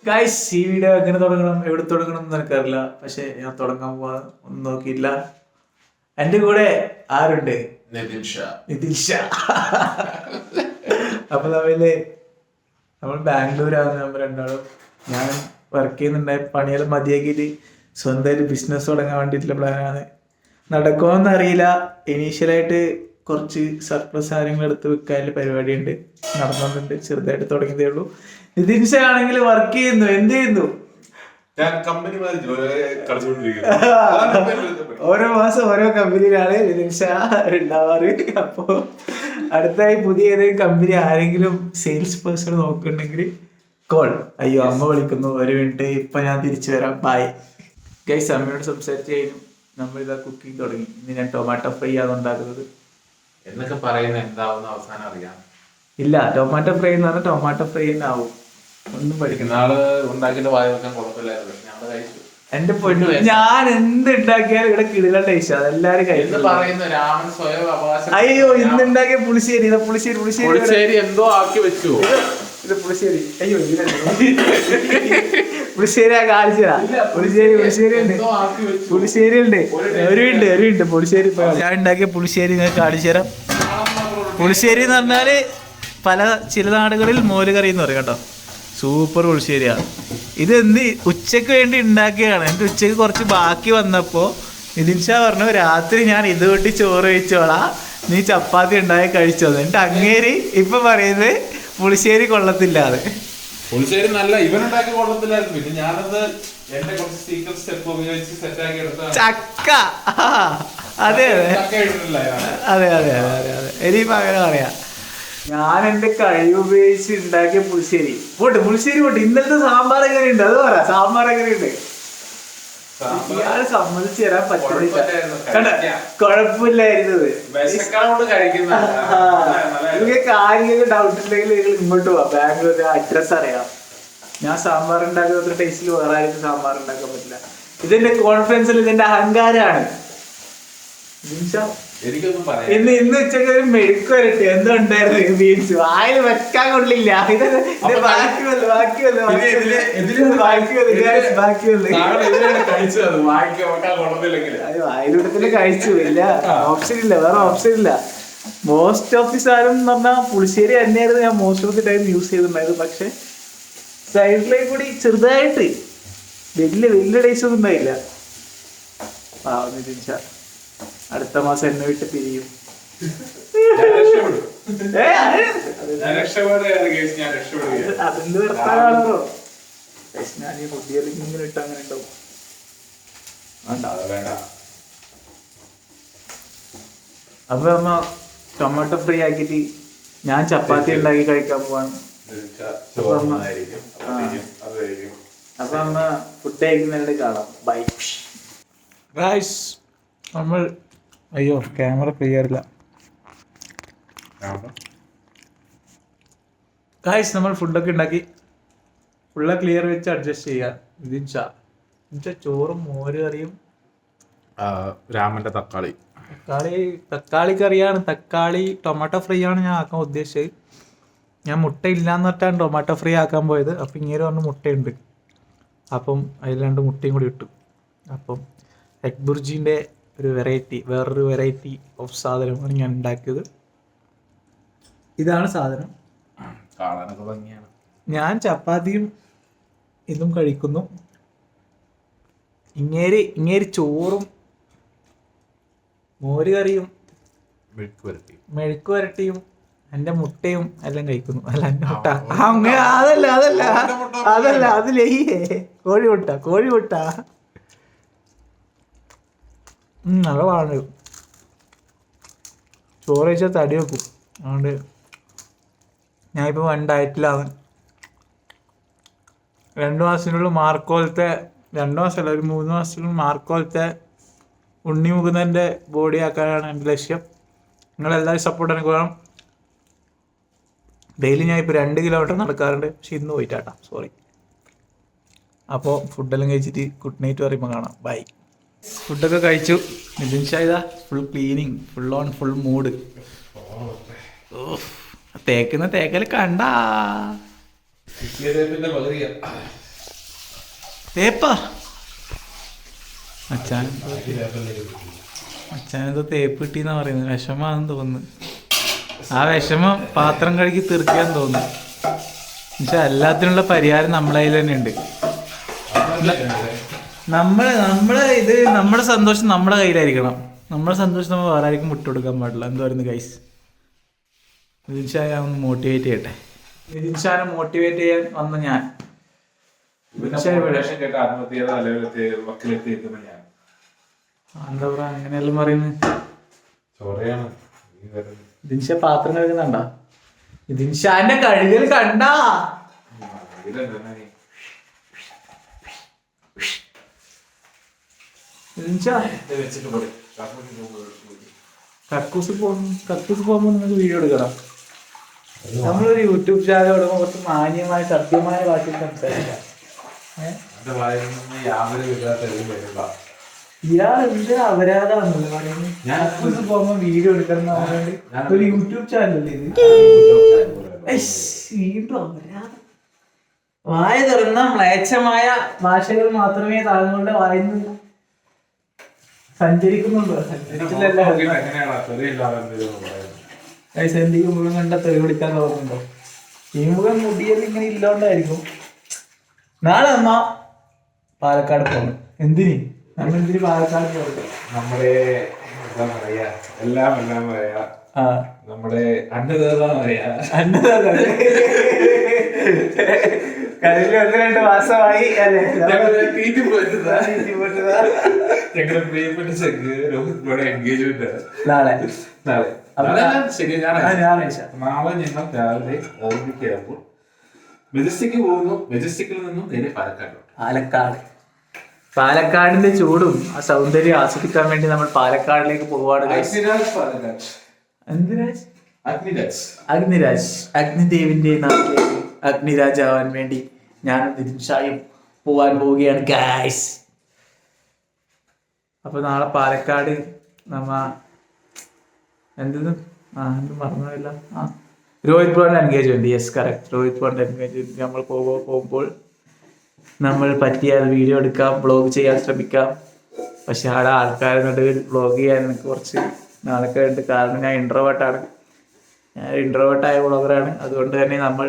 Guys, ഈ video എങ്ങനെ തുടങ്ങണം, എവിടെ തുടങ്ങണം എന്ന് എനിക്കറിയില്ല. പക്ഷെ ഞാൻ തുടങ്ങാൻ പോവാ, ഒന്നും നോക്കിയില്ല. എന്റെ കൂടെ ആരുണ്ട്? നിതിൻ ഷാ. അപ്പൊ നമ്മൾ ബാംഗ്ലൂരാണ് നമ്മൾ രണ്ടാളും. ഞാൻ വർക്ക് ചെയ്യുന്നുണ്ടായ പണിയെല്ലാം മതിയാക്കിയിട്ട് സ്വന്തമായിട്ട് ബിസിനസ് തുടങ്ങാൻ വേണ്ടിയിട്ടുള്ള പ്ലാനാണ്. നടക്കുമോന്ന് അറിയില്ല. ഇനീഷ്യലായിട്ട് കുറച്ച് സർപ്ലസ് സാധനങ്ങൾ എടുത്ത് വെക്കാനുള്ള പരിപാടിയുണ്ട്, നടന്നുണ്ട്. ചെറുതായിട്ട് തുടങ്ങിയതേ ഉള്ളൂ. നിതിൻ ഷാ ആണെങ്കിൽ വർക്ക് ചെയ്യുന്നു. എന്ത് ചെയ്യുന്നു? ഓരോ മാസം ഓരോ കമ്പനിയിലാണ് നിതിൻ ഷാ ഉണ്ടാവാറ്. അപ്പോ അടുത്തായി പുതിയ ഏതെങ്കിലും കമ്പനി ആരെങ്കിലും സെയിൽസ് പേഴ്സൺ നോക്കുന്നുണ്ടെങ്കിൽ കോൾ. അയ്യോ, അമ്മ വിളിക്കുന്നു, ഒരു മിനിറ്റ്, ഇപ്പൊ ഞാൻ തിരിച്ചു വരാം, ബൈ. ഗൈസ്, അമ്മയോട് സംസാരിച്ച് കഴിഞ്ഞു. നമ്മളിതാ കുക്കിംഗ് തുടങ്ങി. ഇന്ന് ഞാൻ ടൊമാറ്റോ ഫ്രൈ ആണ് ഉണ്ടാക്കുന്നത്. എന്നൊക്കെ പറയുന്നത് എന്താവുന്ന അവസാനം അറിയാം. ഇല്ല, ടൊമാറ്റോ ഫ്രൈ എന്ന് പറഞ്ഞാൽ ടൊമാറ്റോ ഫ്രൈ തന്നെ ആവും. ഒന്നും പഠിക്കുന്ന നാള് ഉണ്ടാക്കിയിട്ട് വായ വെക്കാൻ കുഴപ്പമില്ലായിരുന്നു. പക്ഷെ ഞങ്ങള് കഴിച്ചു. എന്റെ പൊന്നു, ഞാൻ എന്ത് ഉണ്ടാക്കിയാലും ഇവിടെ കിടില ടേസ്റ്റ്. അതെല്ലാരും കഴിച്ചു. രാമൻ സ്വയം അവകാശം. അയ്യോ, ഇന്ന് ഉണ്ടാക്കിയ പുളിശ്ശേരി, പുളിശ്ശേരി എന്തോ ആക്കി വെച്ചു. ഇത് പുളിശ്ശേരി. അയ്യോ, പുളിശ്ശേരി കാണിച്ചതാ. പുളിശ്ശേരി ഉണ്ട്. ഒരു മിനിറ്റ് പുളിശ്ശേരി ഞാൻ ഉണ്ടാക്കിയ പുളിശ്ശേരി നിങ്ങൾക്ക് കാണിച്ചു തരാം. പുളിശ്ശേരി എന്ന് പറഞ്ഞാല് ചില നാടുകളിൽ മോര് കറി എന്ന് പറയും കേട്ടോ. സൂപ്പർ പുളിശ്ശേരിയാണ്. ഇത് ഉച്ചക്ക് വേണ്ടി ഉണ്ടാക്കിയതാണ്. എൻ്റെ ഉച്ചക്ക് കുറച്ച് ബാക്കി വന്നപ്പോൾ നിതിൻ ഷാ പറഞ്ഞു, രാത്രി ഞാൻ ഇത് കൂട്ടി ചോറ് കഴിച്ചോളാം, നീ ചപ്പാത്തി ഉണ്ടാക്കി കഴിച്ചോ. എന്നിട്ട് അങ്ങേരി ഇപ്പൊ പറയുന്നത് പുളിശ്ശേരി കൊള്ളത്തില്ലാതെ. പുളിശ്ശേരി നല്ല ഇവനുണ്ടാക്കി കൊള്ളത്തില്ലായിരുന്നു. പിന്നെ ഞാനത് എന്റെ കുറച്ച് സീക്രട്ട് സ്റ്റെപ്പ് ഉപയോഗിച്ച് സെറ്റാക്കി എടുത്ത ചക്ക. അതെ ഇനിയിപ്പോ അങ്ങനെ പറയാം. ഞാൻ എന്റെ കഴിവ് ഉപയോഗിച്ച് ഉണ്ടാക്കിയ പുളിശ്ശേരി പോട്ട്. ഇന്നലത്തെ സാമ്പാർ എങ്ങനെയുണ്ട് അത് പറ. സാമ്പാർ എങ്ങനെയുണ്ട്? ഇയാള് സമ്മതിച്ചു തരാൻ പറ്റില്ല. കുഴപ്പമില്ലായിരുന്നത്. നിങ്ങൾക്ക് കാര്യങ്ങൾ ഡൗട്ട് ഉണ്ടെങ്കിൽ നിങ്ങൾ ഇങ്ങോട്ട് പോവാ. ബാംഗ്ലൂർ അഡ്രസ് അറിയാം. ഞാൻ സാമ്പാർ ഉണ്ടാക്കുന്ന അത്ര ടേസ്റ്റിൽ വേറെ ആർക്കും സാമ്പാർ ഉണ്ടാക്കാൻ പറ്റില്ല. ഇതെന്റെ കോൺഫിഡൻസിൽ ഇതെന്റെ അഹങ്കാരമാണ്. ഇന്ന് ഉച്ചക്ക് ഒരു മെഴുക്ക് വരട്ടെ എന്തുണ്ടായിരുന്നു ബീൻസ് വായിൽ വെക്കാൻ കൊള്ളില്ല. വായിലൂട്ടത്തില് കഴിച്ചു. ഇല്ല, ഓപ്ഷൻ ഇല്ല, വേറെ ഓപ്ഷൻ ഇല്ല. മോസ്റ്റ് ഓഫ് ദി സാധനം എന്ന് പറഞ്ഞാൽ പുളിശ്ശേരി തന്നെയായിരുന്നു ഞാൻ most of the time use ചെയ്തിട്ടുണ്ടായത്. പക്ഷെ സൈഡിലേക്ക് കൂടി ചെറുതായിട്ട് വലിയ ടേസ്റ്റ് ഒന്നും ഉണ്ടായില്ല. അടുത്ത മാസം എന്നെ വിട്ട് പിരിയും. അതിന്റെ ഭർത്താവാണോ? ഞാൻ ഈ പുതിയല്ലെങ്കിൽ ഇങ്ങനെ ഇട്ട് അങ്ങനെ ഉണ്ടാവും. അപ്പൊ അമ്മ ടൊമാറ്റോ ഫ്രൈ ആക്കിട്ട് ഞാൻ ചപ്പാത്തി ഉണ്ടാക്കി കഴിക്കാൻ പോവാണ്. അപ്പൊ അമ്മ ഫുഡ് കഴിക്കുന്നതിനിടെ കാണാം. Bye guys. നമ്മൾ അയ്യോ ക്യാമറ ക്ലിയർ ഇല്ല ഗൈസ്. നമ്മൾ ഫുഡൊക്കെ ഉണ്ടാക്കി ഫുള്ള് ക്ലിയർ വെച്ച് അഡ്ജസ്റ്റ് ചെയ്യുക. നിതിൻ ഷാ ചോറും മോര് കറിയും രാമന്റെ തക്കാളി കറിയാണ്. തക്കാളി ടൊമാറ്റോ ഫ്രൈ ആണ് ഞാൻ ആക്കാൻ ഉദ്ദേശിച്ചത്. ഞാൻ മുട്ട ഇല്ലാന്ന് പറഞ്ഞാണ് ടൊമാറ്റോ ഫ്രൈ ആക്കാൻ പോയത്. അപ്പം ഇങ്ങനെ പറഞ്ഞ് മുട്ടയുണ്ട്. അപ്പം അതിൽ 2 മുട്ടയും കൂടി ഇട്ടു. അപ്പം എഗ് ബുർജീൻ്റെ വേറൊരു വെറൈറ്റി ഓഫ് സാധനമാണ് ഞാൻ ഉണ്ടാക്കിയത്. ഇതാണ് സാധനം. ഞാൻ ചപ്പാത്തിയും ഇതും കഴിക്കുന്നു. ഇങ്ങേരി ചോറും മോര് കറിയും മെഴുക്ക് വരട്ടിയും എൻ്റെ മുട്ടയും എല്ലാം കഴിക്കുന്നു. അല്ല, എൻ്റെ മുട്ട അതല്ല അതിലേ കോഴിമുട്ട നല്ല പാടുണ്ട്. ചോറ് കഴിച്ചാൽ തടി വെക്കും. അതുകൊണ്ട് ഞാനിപ്പോൾ ഡയറ്റിലാണ്. 2 മാസത്തിനുള്ളിൽ മാർക്കോലത്തെ 2 മാസമല്ല, ഒരു 3 മാസത്തിനുള്ളിൽ മാർക്കോലത്തെ ഉണ്ണി മുകുന്ദൻ്റെ ബോഡി ആക്കാനാണ് എൻ്റെ ലക്ഷ്യം. നിങ്ങളെല്ലാവരും സപ്പോർട്ട് എനിക്ക് വേണം. ഡെയിലി ഞാൻ ഇപ്പോൾ 2 കിലോമീറ്റർ നടക്കാറുണ്ട്. പക്ഷെ ഇന്ന് പോയിട്ടാട്ടാ, സോറി. അപ്പോൾ ഫുഡെല്ലാം കഴിച്ചിട്ട് ഗുഡ് നൈറ്റ് പറയുമ്പോൾ കാണാം. ബൈ. ഫുഡൊക്കെ കഴിച്ചു. നിതിൻ ഷാ ഇതാ ഫുൾ ക്ലീനിങ്, ഫുൾ മൂഡ്. തേക്കല് കണ്ടാ തേപ്പാ അച്ഛനെന്തോ തേപ്പ് കിട്ടിയെന്നാ പറയുന്നത്. വിഷമാണെന്ന് തോന്നുന്നു. ആ വിഷമം പാത്രം കഴുകി തീർക്കാൻ തോന്നുന്നു. പക്ഷെ എല്ലാത്തിനുള്ള പരിഹാരം നമ്മളെ കയ്യിൽ തന്നെ ഉണ്ട്. നമ്മുടെ സന്തോഷം നമ്മുടെ കയ്യിലായിരിക്കണം. നമ്മുടെ സന്തോഷം നമ്മൾ വേറെ ആർക്കും വിട്ടുകൊടുക്കാൻ പാടില്ല. എന്താ പറയുന്നത് ഗൈസ്? നിതിൻഷാനെ ഒന്ന് മോട്ടിവേറ്റ് ചെയ്യട്ടെ. നിതിൻഷാനെ മോട്ടിവേറ്റ് ചെയ്യാൻ വന്ന ഞാൻ എന്താ പറയാ അങ്ങനെയെല്ലാം പറയുന്നത്. നിതിൻഷ പാത്രം കഴുകുന്നുണ്ടാ? നിതിൻഷാന്റെ കഴുകൽ കണ്ടാ? കക്കൂസ് പോകുമ്പോ നിങ്ങൾക്ക് വീഡിയോ എടുക്കണം. നമ്മളൊരു യൂട്യൂബ് ചാനൽ തുടങ്ങുമ്പോൾ കുറച്ച് മാന്യമായ സത്യമായ ഭാഷയിൽ സംസാരിക്കാം. ഇയാൾ എന്ത് അപരാധമാണല്ലോ പറയുന്നത്. ഞാൻ കക്കൂസ് പോകുമ്പോ വീഡിയോ എടുക്കണം ഒരു യൂട്യൂബ് ചാനലല്ലേ ഇത്? വീണ്ടും അപരാധം. വായ തുറന്ന മ്ലേച്ഛമായ ഭാഷകൾ മാത്രമേ താങ്കളുടെ വായിന്ന് സഞ്ചരിക്കുന്നുള്ളൂ. സഞ്ചരിക്കില്ലല്ലോ. ഈ മുഖം കണ്ട തെറി വിളിക്കാൻ തോന്നുന്നുണ്ടോ? ഈ മുഖം മുടിയെല്ലാം ഇങ്ങനെ ഇല്ലോണ്ടായിരിക്കും. നാളെ അമ്മ പാലക്കാട് പോകണം. എന്തിന്? നമ്മളെന്തിന് പാലക്കാട് പോകണം? നമ്മുടെ എന്താ പറയാ, എല്ലാം പറയാ, നമ്മുടെ അന്നദാതാ പറയാ. കഴിഞ്ഞ 1-2 മാസമായി ഞങ്ങളുടെ പ്രിയപ്പെട്ട ചെക്ക് രോഹിത് ബ്രോയുടെ എൻഗേജ്മെന്റ് നാളെ ശരി ഞായറാഴ്ച. നാളെ ഞങ്ങൾ രാവിലെ 9 മെജസ്റ്റിക്ക് പോകുന്നു. മെജസ്റ്റിക്കിൽ നിന്നും നേരെ പാലക്കാടിന്റെ ചൂടും ആ സൗന്ദര്യം ആസ്വദിക്കാൻ വേണ്ടി നമ്മൾ പാലക്കാടിലേക്ക് പോവാണ്. അഗ്നിരാജ് അഗ്നിദേവിന്റെ നാട്ടിലേക്ക് അഗ്നിരാജാവാൻ വേണ്ടി ഞാനും നിതിൻഷായും പോവാൻ പോവുകയാണ് ഗൈസ്. അപ്പൊ നാളെ പാലക്കാട് നമ്മ എന്തും മറന്നില്ല. രോഹിത് ബ്രോന്റെ എൻഗേജ്മെന്റ്. യെസ് കറക്റ്റ്, രോഹിത് ബ്രോന്റെ എൻഗേജ്മെന്റ്. നമ്മൾ പോകുമ്പോൾ നമ്മൾ പറ്റിയാൽ വീഡിയോ എടുക്കാം, വ്ളോഗ് ചെയ്യാൻ ശ്രമിക്കാം. പക്ഷെ അവിടെ ആൾക്കാരുടെ നടുവിൽ വ്ളോഗ് ചെയ്യാൻ എനിക്ക് കുറച്ച് നാണക്കേടുണ്ട്. കാരണം ഞാൻ ഇൻട്രോവേർട്ടായ വ്ളോഗറാണ്. അതുകൊണ്ട് തന്നെ നമ്മൾ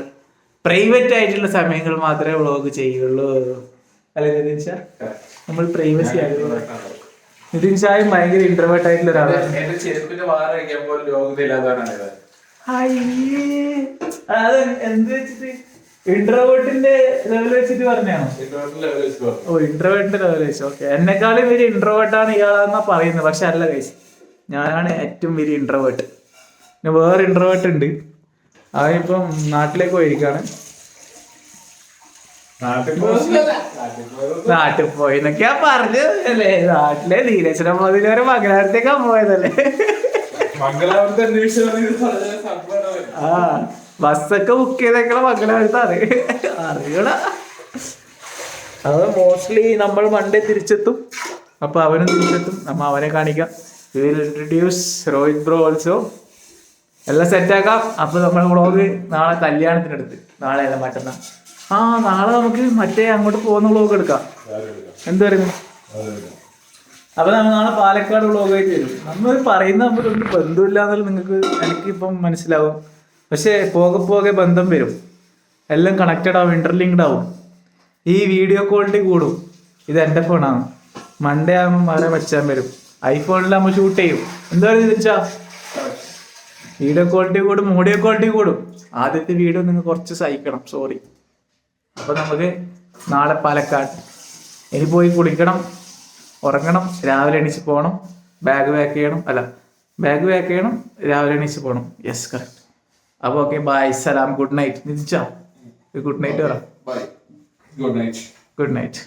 പ്രൈവറ്റ് ആയിട്ടുള്ള സമയങ്ങൾ മാത്രമേ വ്ളോഗ് ചെയ്യുള്ളൂ. അല്ലെ നിതിൻഷാ? നമ്മൾ പ്രൈവസി ആയിട്ടുള്ള. നിതിൻഷായും ഭയങ്കര ഇൻട്രോവേർട്ട് ആയിട്ടുള്ള ഒരാളാണ്. അത് എന്ത് വെച്ചിട്ട് ഇൻട്രോവേർട്ടിന്റെ ലെവൽ വെച്ചിട്ട് പറഞ്ഞാണോ? ഓ, ഇൻട്രോവേർട്ടിന്റെ ലെവൽ വെച്ച്. ഓക്കെ, എന്നെക്കാളും വലിയ ഇൻട്രോവേർട്ടാണ് ഇയാളെന്നാ പറയുന്നത്. പക്ഷെ അല്ല ഗൈസ്, ഞാനാണ് ഏറ്റവും വലിയ ഇൻട്രോവേർട്ട്. പിന്നെ വേറെ ഇൻട്രോവേർട്ട് ഉണ്ട്. അവനിപ്പം നാട്ടിലേക്ക് പോയിരിക്കാണ്. നാട്ടിൽ പോയി എന്നൊക്കെയാ പറഞ്ഞത് അല്ലേ? നാട്ടിലെ നീലേശ്വരം മുതലൊരു മംഗലാപുരത്തേക്കാ പോയതല്ലേ? ബസ്സൊക്കെ ബുക്ക് ചെയ്തേക്കണ മംഗലാപുരത്താണ്. അറിയണ അത് മോസ്റ്റ്ലി നമ്മൾ മൺഡേ തിരിച്ചെത്തും. അപ്പൊ അവനും തിരിച്ചെത്തും. നമ്മ അവനെ കാണിക്കാം. We will introduce Rohit bro also. എല്ലാം സെറ്റാക്കാം. അപ്പൊ നമ്മൾ വ്ളോഗ് നാളെ കല്യാണത്തിനടുത്ത്, നാളെ അല്ല മറ്റന്നാ, നാളെ നമുക്ക് മറ്റേ അങ്ങോട്ട് പോകുന്ന വ്ളോഗ് എടുക്കാം. എന്ത് പറയുന്നു? അപ്പൊ നമ്മൾ നാളെ പാലക്കാട് വ്ളോഗായിട്ട് വരും. നമ്മൾ പറയുന്ന നമ്മളൊന്നും ബന്ധമില്ല എന്നുള്ളത് എനിക്കിപ്പം മനസ്സിലാവും. പക്ഷെ പോകെ ബന്ധം വരും. എല്ലാം കണക്റ്റഡ് ആവും, ഇന്റർലിങ്ക്ഡ് ആവും. ഈ വീഡിയോ ക്വാളിറ്റി കൂടും. ഇത് എൻ്റെ ഫോണാണ്. മൺഡേ ആകുമ്പോൾ വേറെ വെച്ചാൻ വരും. ഐഫോണിലാകുമ്പോൾ ഷൂട്ട് ചെയ്യും. എന്താ പറയുക വെച്ചാ വീഡിയോ ക്വാളിറ്റി കൂടും, ഓഡിയോ ക്വാളിറ്റി കൂടും. ആദ്യത്തെ വീഡിയോ നിങ്ങൾ കുറച്ച് സഹിക്കണം, സോറി. അപ്പൊ നമുക്ക് നാളെ പാലക്കാട്. ഇനി പോയി കുളിക്കണം, ഉറങ്ങണം, രാവിലെ എണീച്ച് പോകണം. ബാഗ് പാക്ക് ചെയ്യണം, രാവിലെ എണീച്ച് പോകണം. Yes correct. അപ്പൊ ഓക്കെ, ബൈ, സലാം, good night. Nithinsha good night പറ. Good night.